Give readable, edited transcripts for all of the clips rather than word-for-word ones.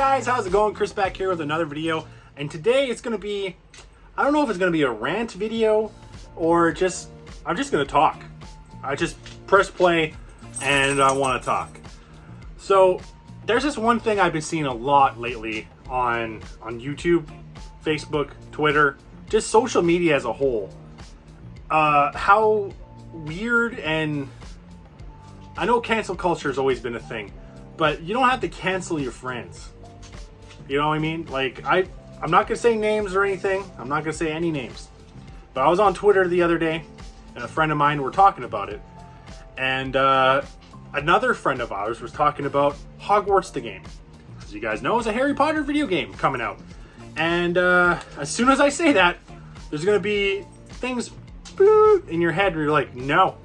guys, how's it going? Chris back here with another video, and today it's going to be, I don't know if it's going to be a rant video or I'm just going to talk. I just press play and I want to talk. So there's this one thing I've been seeing a lot lately on YouTube, Facebook, Twitter, just social media as a whole. How weird, and I know cancel culture has always been a thing, but you don't have to cancel your friends. You know what I mean? Like, I'm not going to say names or anything. I'm not going to say any names. But I was on Twitter the other day, and a friend of mine were talking about it. And another friend of ours was talking about Hogwarts the game. As you guys know, it's a Harry Potter video game coming out. And as soon as I say that, there's going to be things in your head where you're like, no,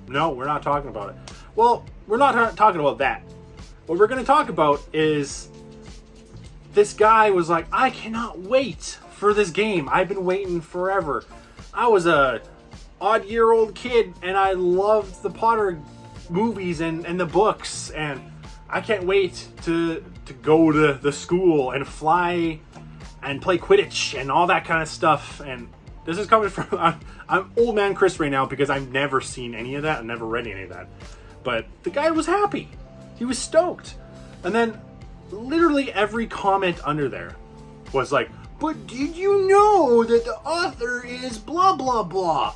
we're not talking about it. Well, we're not talking about that. What we're going to talk about is this guy was like, I cannot wait for this game. I've been waiting forever. I was a odd-year-old kid and I loved the Potter movies and the books, and I can't wait to go to the school and fly and play Quidditch and all that kind of stuff. And this is coming from, I'm old man Chris right now because I've never seen any of that. I've never read any of that. But the guy was happy. He was stoked. And then literally every comment under there was like, but did you know that the author is blah, blah, blah?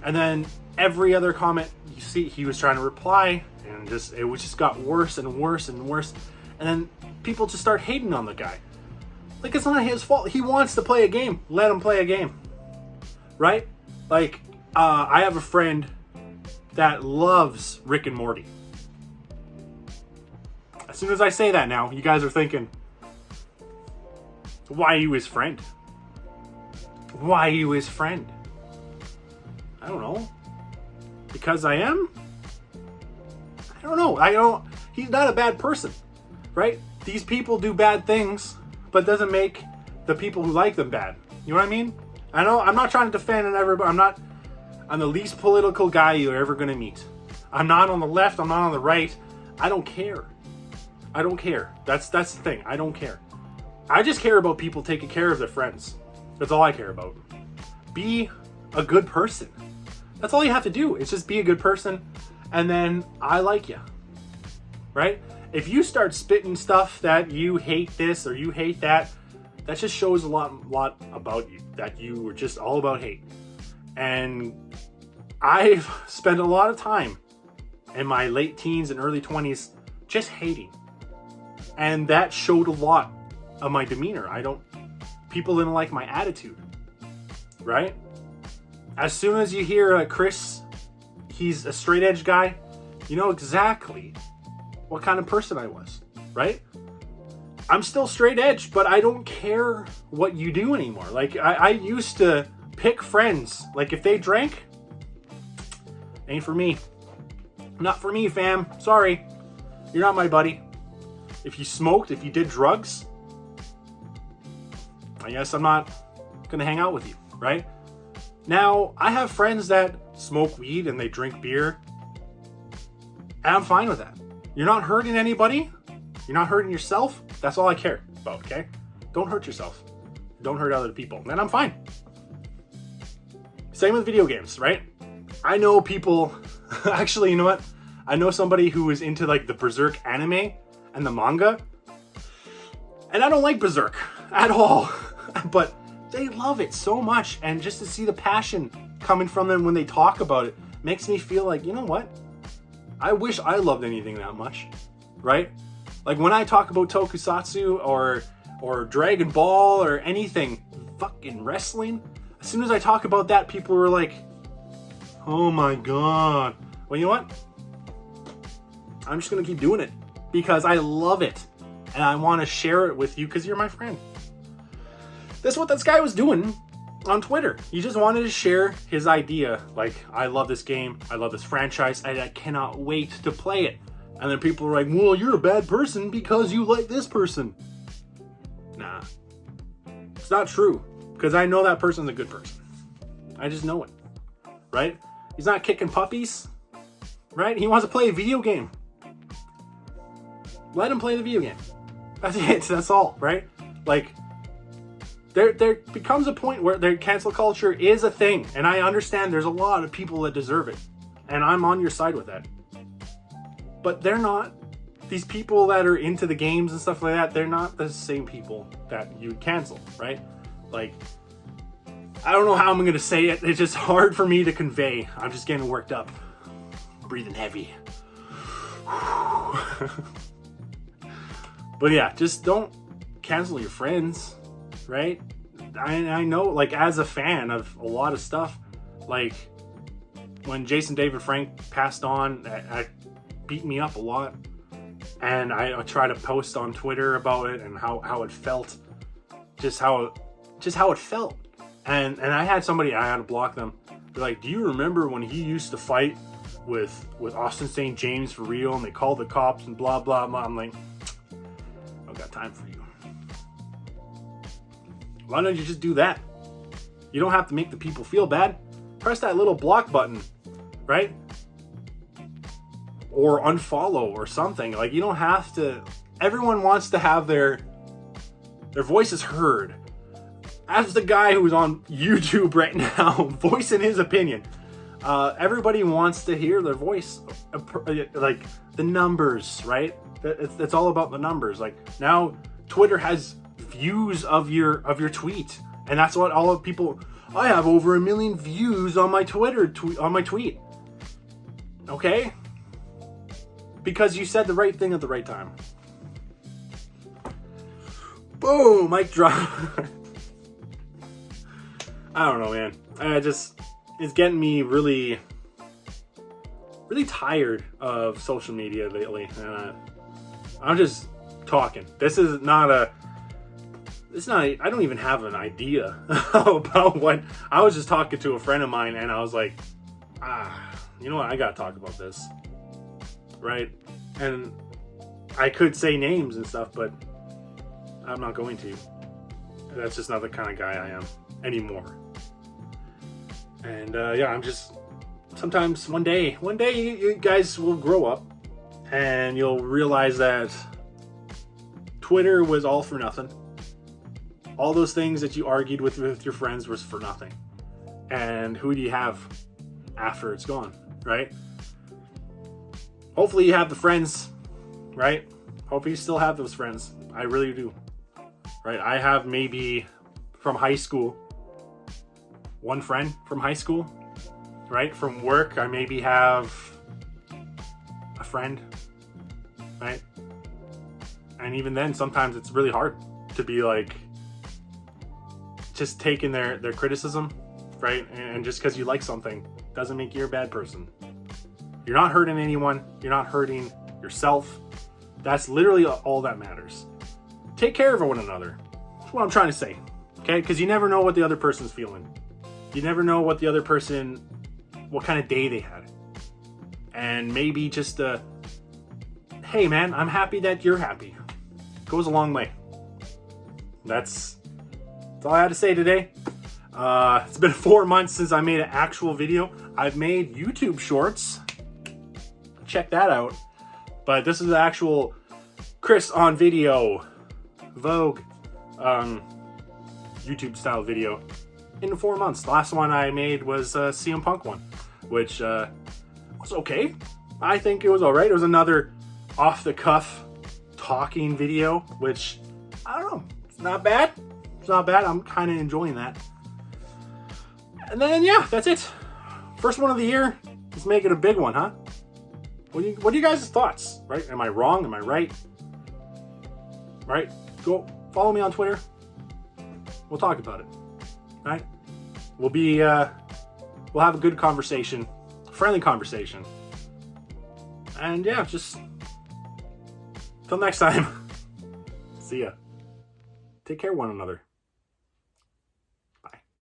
And then every other comment, you see, he was trying to reply, and it just got worse and worse and worse. And then people just start hating on the guy. Like, it's not his fault. He wants to play a game. Let him play a game. Right? Like, I have a friend that loves Rick and Morty. As soon as I say that now, you guys are thinking, why are you his friend? Why are you his friend? I don't know. Because I am? I don't know. He's not a bad person, right? These people do bad things, but doesn't make the people who like them bad. You know what I mean? I know I'm not trying to defend everybody. I'm the least political guy you're ever going to meet. I'm not on the left. I'm not on the right. I don't care. I don't care. That's the thing. I don't care. I just care about people taking care of their friends. That's all I care about. Be a good person. That's all you have to do. It's just be a good person, and then I like you. Right? If you start spitting stuff that you hate this or you hate that, that just shows a lot about you, that you were just all about hate. And I've spent a lot of time in my late teens and early 20s just hating. And that showed a lot of my demeanor. People didn't like my attitude, right? As soon as you hear Chris, he's a straight edge guy, you know exactly what kind of person I was, right? I'm still straight edge, but I don't care what you do anymore. Like, I used to pick friends. Like, if they drank, ain't for me. Not for me, fam. Sorry. You're not my buddy. If you smoked, if you did drugs, I guess I'm not going to hang out with you, right? Now, I have friends that smoke weed and they drink beer, and I'm fine with that. You're not hurting anybody. You're not hurting yourself. That's all I care about, okay? Don't hurt yourself. Don't hurt other people. And I'm fine. Same with video games, right? I know people... Actually, you know what? I know somebody who is into, like, the Berserk anime and the manga. And I don't like Berserk at all. But they love it so much. And just to see the passion coming from them when they talk about it makes me feel like, you know what? I wish I loved anything that much, right? Like, when I talk about tokusatsu or Dragon Ball or anything, fucking wrestling, as soon as I talk about that, people were like, oh my God. Well, you know what? I'm just going to keep doing it because I love it. And I want to share it with you because you're my friend. That's what this guy was doing on Twitter. He just wanted to share his idea. Like, I love this game. I love this franchise. And I cannot wait to play it. And then people are like, well, you're a bad person because you like this person. Nah. It's not true. Because I know that person's a good person. I just know it. Right? He's not kicking puppies. Right? He wants to play a video game. Let him play the video game. That's it. That's all, right? Like, there becomes a point where their cancel culture is a thing, and I understand there's a lot of people that deserve it, and I'm on your side with that. But they're not. These people that are into the games and stuff like that, they're not the same people that you cancel, right? Like, I don't know how I'm going to say it. It's just hard for me to convey. I'm just getting worked up. Breathing heavy. But yeah, just don't cancel your friends, right? I know, like, as a fan of a lot of stuff, like, when Jason David Frank passed on, that beat me up a lot. And I try to post on Twitter about it and how it felt, just how it felt. And I had somebody, I had to block them. They're like, do you remember when he used to fight with Austin St. James for real, and they called the cops and blah blah blah? I'm like, I don't got time for you. Why don't you just do that? You don't have to make the people feel bad. Press that little block button, right? Or unfollow or something. Like, you don't have to. Everyone wants to have their voices heard. As the guy who's on YouTube right now voicing his opinion, everybody wants to hear their voice. Like, the numbers, right? It's all about the numbers. Like, now Twitter has views of your tweet, and that's what all of people. I have over 1 million views on my tweet. Okay. Because you said the right thing at the right time. Boom, mic drop. I don't know, man. It's getting me really, really tired of social media lately. And I'm just talking. I don't even have an idea about what. I was just talking to a friend of mine, and I was like, you know what? I gotta talk about this. Right? And I could say names and stuff, but I'm not going to. That's just not the kind of guy I am anymore. And yeah, I'm just, sometimes one day you guys will grow up and you'll realize that Twitter was all for nothing. All those things that you argued with your friends was for nothing. And who do you have after it's gone, right? Hopefully you have the friends, right? Hopefully you still have those friends. I really do. Right? I have maybe from high school, one friend from high school, right? From work, I maybe have a friend, right? And even then, sometimes it's really hard to be like, just taking their criticism, right? And just because you like something doesn't make you a bad person. You're not hurting anyone. You're not hurting yourself. That's literally all that matters. Take care of one another. That's what I'm trying to say. Okay? Because you never know what the other person's feeling. You never know what the other person, what kind of day they had. And maybe just hey man, I'm happy that you're happy. Goes a long way. That's all I had to say today. It's been 4 months since I made an actual video. I've made YouTube shorts. Check that out. But this is the actual Chris on video, Vogue, YouTube style video in 4 months. The last one I made was a CM Punk one, which was okay. I think it was alright. It was another off the cuff talking video, which I don't know. It's not bad. It's not bad. I'm kind of enjoying that. And then yeah, that's it. First one of the year. Let's make it a big one, huh? What are you guys' thoughts? Right? Am I wrong? Am I right? Right? Go follow me on Twitter. We'll talk about it. All right? We'll have a good conversation, friendly conversation. And yeah, just till next time. See ya. Take care of one another.